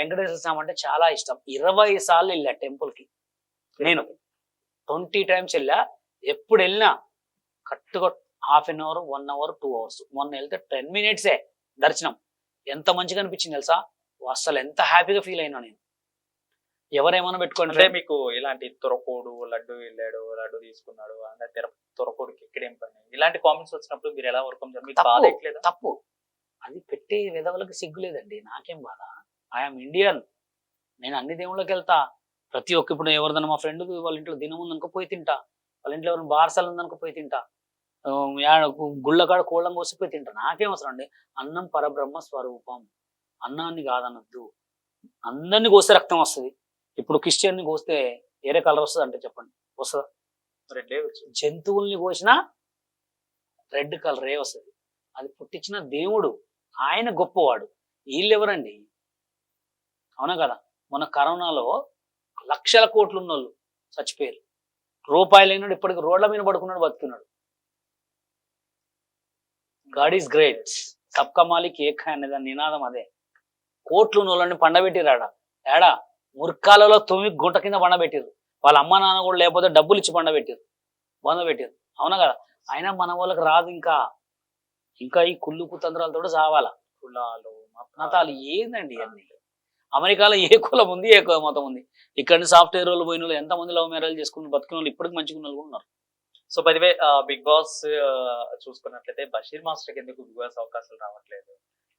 వెంకటేశ్వర స్వామి అంటే చాలా ఇష్టం. 20 సార్లు వెళ్ళా టెంపుల్కి. నేను 20 టైమ్స్ వెళ్ళా. ఎప్పుడు వెళ్ళినా కరెక్ట్గా ½ an hour, 1 hour, 2 hours. మొన్న వెళ్తే 10 minutes దర్శనం. ఎంత మంచిగా అనిపించింది తెలుసా, అసలు ఎంత హ్యాపీగా ఫీల్ అయినా నేను. ఎవరేమన్నా పెట్టుకోండి, అంటే మీకు ఇలాంటి తొరకోడు లడ్డు వెళ్ళాడు, లడ్డు తీసుకున్నాడు, అంటే తొరకోడుకి ఎక్కడేం పని, ఇలాంటి కామెంట్స్ వచ్చినప్పుడు మీరు ఎలా వర్కం చేయాలి? తప్పు. అది పెట్టే విధవులకు సిగ్గు లేదండి, నాకేం బాధ. I'm Indian. నేను అన్ని దేవుళ్ళకి వెళ్తా. ప్రతి ఒక్క, ఇప్పుడు ఎవరిదైనా మా ఫ్రెండ్ వాళ్ళ ఇంట్లో దినం ఉందనుకో పోయి తింటా, వాళ్ళ ఇంట్లో ఎవరైనా బార్సాలు ఉందనుకో పోయి తింటా, గుళ్ళ కాడ కోళ్ళం కోసిపోయి తింటా. నాకేం అవసరం అండి. అన్నం పరబ్రహ్మ స్వరూపం. అన్నాన్ని కాదనొద్దు. అందరినీ కోస్తే రక్తం వస్తుంది. ఇప్పుడు క్రిస్టియన్ని కోస్తే వేరే కలర్ వస్తుంది అంటే చెప్పండి, వస్తుందా? రెడ్డే వచ్చు. జంతువుల్ని కోసినా రెడ్ కలరే వస్తుంది. అది పుట్టించిన దేవుడు, ఆయన గొప్పవాడు. వీళ్ళు ఎవరండి? అవునా కదా? మన కరోనాలో లక్షల కోట్లు ఉన్నోళ్ళు చచ్చిపోయారు. రూపాయలు అయినాడు ఇప్పటికి రోడ్ల మీద పడుకున్నాడు, బతుకున్నాడు. గాడ్ ఈస్ గ్రేట్, సబ్కా మాలిక్ ఏక్ హై అనే నినాదం అదే. కోట్లు ఉన్నోళ్ళని పండబెట్టిరాడా ఏడా? ముర్కాలలో 9 గుంట కింద పండబెట్టిరు. వాళ్ళ అమ్మ నాన్న కూడా లేకపోతే డబ్బులు ఇచ్చి పండబెట్టిరు, బంధపెట్టిరు. అవునా కదా? అయినా మన వాళ్ళకి రాదు. ఇంకా ఈ కుళ్ళు కుతంత్రాలతో చావాలా. కులాలు మతాలు ఏందండి అన్ని? అమెరికాలో ఏ కులం ఉంది, ఏ మతం ఉంది? ఇక్కడ సాఫ్ట్వేర్ వాళ్ళు పోయిన వాళ్ళు ఎంతమంది లవ్ మ్యారేజ్ చేసుకుని బతుకున్న వాళ్ళు ఇప్పటికి మంచిగా ఉన్న వాళ్ళు ఉన్నారు. సో బైదివే బిగ్ బాస్ చూసుకున్నట్లయితే బషీర్ మాస్టర్కి ఎందుకు బిగ్ బాస్ అవకాశాలు రావట్లేదు?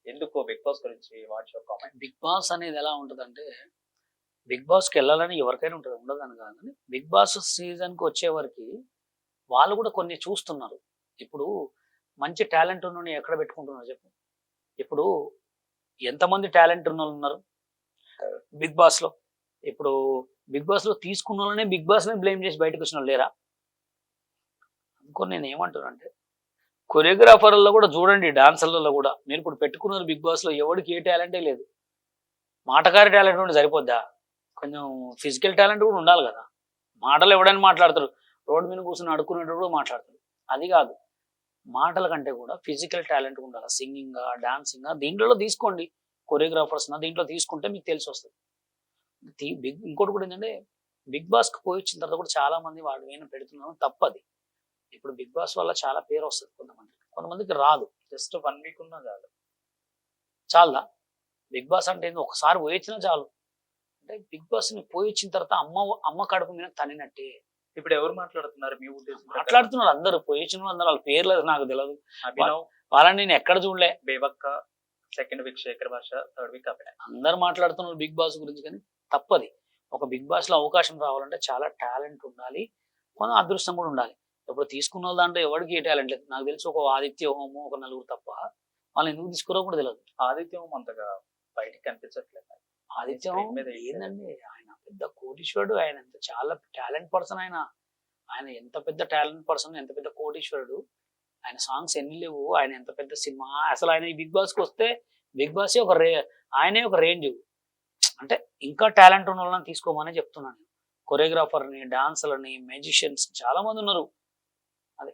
ఎందుకు? బిగ్ బాస్ గురించి what's your comment? Bigg Boss అనేది ఎలా ఉంటుందంటే, బిగ్ బాస్కి వెళ్ళాలని ఎవరికైనా ఉంటుంది, ఉండదని కాదు. కానీ బిగ్ బాస్ సీజన్కి వచ్చేవరకు వాళ్ళు కూడా కొన్ని చూస్తున్నారు. ఇప్పుడు మంచి టాలెంట్ ఉన్న ఎక్కడ పెట్టుకుంటున్నారు చెప్పు? ఇప్పుడు ఎంతమంది టాలెంట్ ఉన్న వాళ్ళు ఉన్నారు బిగ్ బాస్లో? ఇప్పుడు బిగ్ బాస్లో తీసుకున్న వాళ్ళనే బిగ్ బాస్నే బ్లేమ్ చేసి బయటకు వచ్చిన వాళ్ళు లేరా? అనుకో నేను ఏమంటున్నా అంటే, కొరియోగ్రాఫర్లలో కూడా చూడండి, డాన్సర్లలో కూడా. మీరు ఇప్పుడు పెట్టుకున్నారు బిగ్ బాస్లో, ఎవరికి ఏ టాలెంటే లేదు. మాటకారి టాలెంట్ ఉంటే సరిపోద్దా? కొంచెం ఫిజికల్ టాలెంట్ కూడా ఉండాలి కదా. మాటలు ఎవడైనా మాట్లాడతారు, రోడ్డు మీద కూర్చొని అడుక్కునేటప్పుడు మాట్లాడతారు. అది కాదు, మాటల కంటే కూడా ఫిజికల్ టాలెంట్ ఉండాలి. సింగింగా, డాన్సింగా, దీంట్లో తీసుకోండి. కొరియోగ్రాఫర్స్ దీంట్లో తీసుకుంటే మీకు తెలిసి వస్తుంది. ఇంకోటి కూడా ఏంటంటే, బిగ్ బాస్కి పోయి వచ్చిన తర్వాత కూడా చాలా మంది వాడు ఏమైనా పెడుతున్నాను తప్పది. ఇప్పుడు బిగ్ బాస్ వల్ల చాలా పేరు వస్తుంది కొంతమందికి రాదు. జస్ట్ 1 week ఉన్నా చాలు. చాలా బిగ్ బాస్ అంటే ఒకసారి పోయి వచ్చినా చాలు. అంటే బిగ్ బాస్ ని పోయి వచ్చిన తర్వాత అమ్మ కడుపు మీద తనినట్టే. ఇప్పుడు ఎవరు మాట్లాడుతున్నారు మీ ఉద్దేశం? మాట్లాడుతున్నారు అందరూ, పోయి వచ్చిన అందరూ. వాళ్ళ పేర్లు నాకు తెలియదు, అభినవ్ వాళ్ళని నేను ఎక్కడ చూడలే. బేబక్క, 2nd week శేఖర్ భాష, 3rd week అభినవ్. అందరు మాట్లాడుతున్నారు బిగ్ బాస్ గురించి. కానీ తప్పది. ఒక బిగ్ బాస్ లో అవకాశం రావాలంటే చాలా టాలెంట్ ఉండాలి, కొంచెం అదృష్టం కూడా ఉండాలి. ఇప్పుడు తీసుకున్న దాంట్లో ఎవరికి ఏ టాలెంట్ లేదు. నాకు తెలిసి ఒక ఆదిత్య హోము, ఒక నలుగురు తప్ప వాళ్ళు ఎందుకు తీసుకురో కూడా తెలియదు. ఆదిత్య హోమ్ అంతగా బయటికి కనిపించట్లేదు. ఆదిత్య హోమ్ ఏందండి, ఆయన పెద్ద కోటీశ్వరుడు. ఆయన ఎంత చాలా టాలెంట్ పర్సన్. ఆయన ఎంత పెద్ద టాలెంట్ పర్సన్, ఎంత పెద్ద కోటీశ్వరుడు. ఆయన సాంగ్స్ ఎన్ని లేవు, ఆయన ఎంత పెద్ద సినిమా. అసలు ఆయన ఈ బిగ్ బాస్కి వస్తే బిగ్ బాస్ ఆయనే ఒక రేంజ్. అంటే ఇంకా టాలెంట్ ఉన్న వాళ్ళని తీసుకోమని చెప్తున్నాను. కొరియోగ్రాఫర్ని, డాన్సర్లని, మ్యూజిషియన్స్ చాలా మంది ఉన్నారు. అదే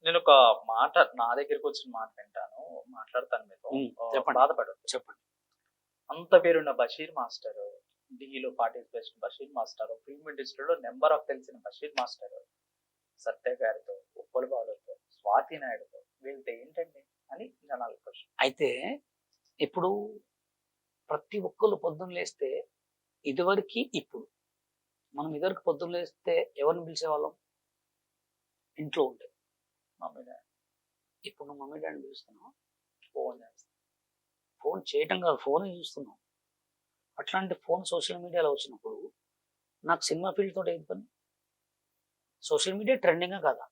నేను ఒక మాట, నా దగ్గరికి వచ్చిన మాట వింటాను, మాట్లాడతాను మీతో. చెప్పండి. బాధపడదు, చెప్పండి. అంత పేరున్న బషీర్ మాస్టర్, ఢిల్లీలో పార్టిసిపేషన్ బషీర్ మాస్టర్, ఫిల్మ్ ఇండస్ట్రీలో నెంబర్ ఆఫ్ తెలిసిన బషీర్ మాస్టర్, సత్య గారితో, ఉప్పల్ బాలుతో, స్వాతి నాయుడుతో, వీళ్ళతో ఏంటండి అని జనాల క్వశ్చన్. అయితే ఇప్పుడు ప్రతి ఒక్కరు పొద్దున్న లేస్తే, ఇదివరకు ఇప్పుడు మనం ఇదివరకు పొద్దున్న లేస్తే ఎవరిని పిలిచేవాళ్ళం? ఇంట్లో ఉంటే మమ్మీ డాడీ. ఇప్పుడు నువ్వు మమ్మీ డాడీని పిలుస్తున్నావు, ఫోన్ చేస్తావు. ఫోన్ చేయటం కాదు, ఫోనే చూస్తున్నావు. అట్లాంటి ఫోన్ సోషల్ మీడియాలో వచ్చినప్పుడు నాకు సినిమా ఫీల్డ్ తోటి ఏం పని? సోషల్ మీడియా ట్రెండింగా కదా?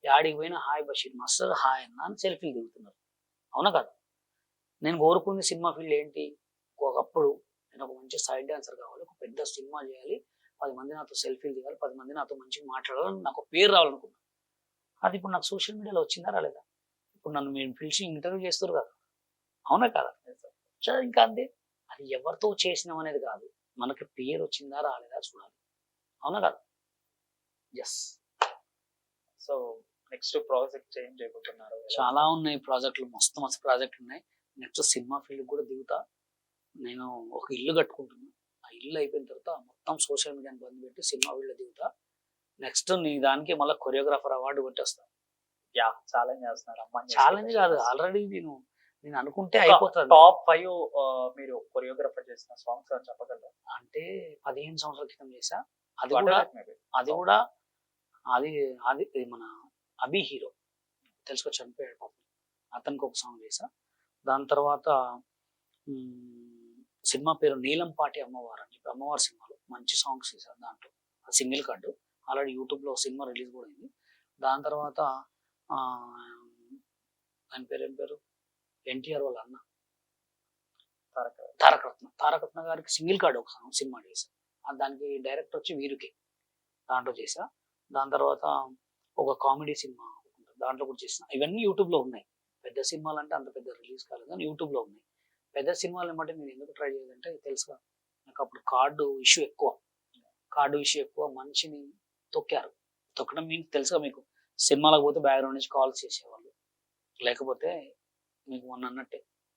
యాడికి పోయినా హాయ్ బషీర్ మాస్టర్, హాయ్ అన్న అని సెల్ఫీలు దిగుతున్నారు. అవునా కదా? నేను కోరుకుంది సినిమా ఫీల్డ్ ఏంటి? ఒకప్పుడు నేను ఒక మంచి సైడ్ డాన్సర్ కావాలి, ఒక పెద్ద సినిమా చేయాలి, 10 మంది నాతో సెల్ఫీలు దిగాలి, 10 మంది నాతో మంచిగా మాట్లాడాలని నాకు పేరు రావాలనుకున్నాను. అది ఇప్పుడు నాకు సోషల్ మీడియాలో వచ్చిందా రాలేదా? ఇప్పుడు నన్ను మీరు పిలిచి ఇంటర్వ్యూ చేస్తారు కదా, అవునా కదా? ఇంకా అంతే. అది ఎవరితో చేసినాం అనేది కాదు, మనకి పేరు వచ్చిందా రాలేదా చూడాలి. అవునా కదా? ఎస్. సో నెక్స్ట్ ప్రాజెక్ట్ ఏం చేయబోతున్నారు? చాలా ఉన్నాయి ప్రాజెక్టులు, మస్తు ప్రాజెక్టులు ఉన్నాయి. నెక్స్ట్ సినిమా ఫీల్డ్ కూడా దిగుతా. నేను ఒక ఇల్లు కట్టుకుంటున్నా. ఆ ఇల్లు అయిపోయిన తర్వాత మొత్తం సోషల్ మీడియాని బంద్ పెట్టి సినిమా వీడియో దిగుతా. నెక్స్ట్ నీ దానికి మళ్ళీ కొరియోగ్రాఫర్ అవార్డు కొట్టేస్తా. యా ఛాలెంజ్ చేస్తున్నారు అమ్మాయి ఛాలెంజ్ కాదు, ఆల్రెడీ నేను అనుకుంటే అయిపోతుంది. టాప్ 5 మీరు కొరియోగ్రాఫర్ చేసిన సాంగ్స్ అని చెప్పగలరా? అంటే 15 సంవత్సరాల క్రితం చేసా. అది What కూడా are that maybe? అది కూడా అది అది ఇది మన అభి హీరో తెలుసుకో, చనిపోయాడు పాపం. అతనికి ఒక సాంగ్ చేసా. దాని తర్వాత సినిమా పేరు నీలంపాటి అమ్మవారు అని చెప్పి, అమ్మవారి సినిమాలో మంచి సాంగ్స్ చేశారు. దాంట్లో సింగిల్ కార్డు ఆల్రెడీ యూట్యూబ్లో సినిమా రిలీజ్ కూడా అయింది. దాని తర్వాత ఆ, ఆయన పేరు ఏం పేరు, ఎన్టీఆర్ వాళ్ళ అన్న తారకరత్న గారికి సింగిల్ కార్డు ఒక సినిమా చేశా. దానికి డైరెక్టర్ వచ్చి వీరుకే, దాంట్లో చేసా. దాని తర్వాత ఒక కామెడీ సినిమా దాంట్లో కూడా చేసిన. ఇవన్నీ యూట్యూబ్లో ఉన్నాయి. పెద్ద సినిమాలు అంటే అంత పెద్ద రిలీజ్ కాలేదు కానీ యూట్యూబ్లో ఉన్నాయి. పెద్ద సినిమాలు ఏమంటే నేను ఎందుకు ట్రై చేయాలంటే తెలుసుగా, నాకు అప్పుడు కార్డు ఇష్యూ ఎక్కువ, మనిషిని తొక్కారు. తొక్కడం మీన్స్ తెలుసుగా మీకు, సినిమాలకు పోతే బ్యాక్గ్రౌండ్ నుంచి కాల్స్ చేసేవాళ్ళు, లేకపోతే మీకు మొన్న అన్నట్టే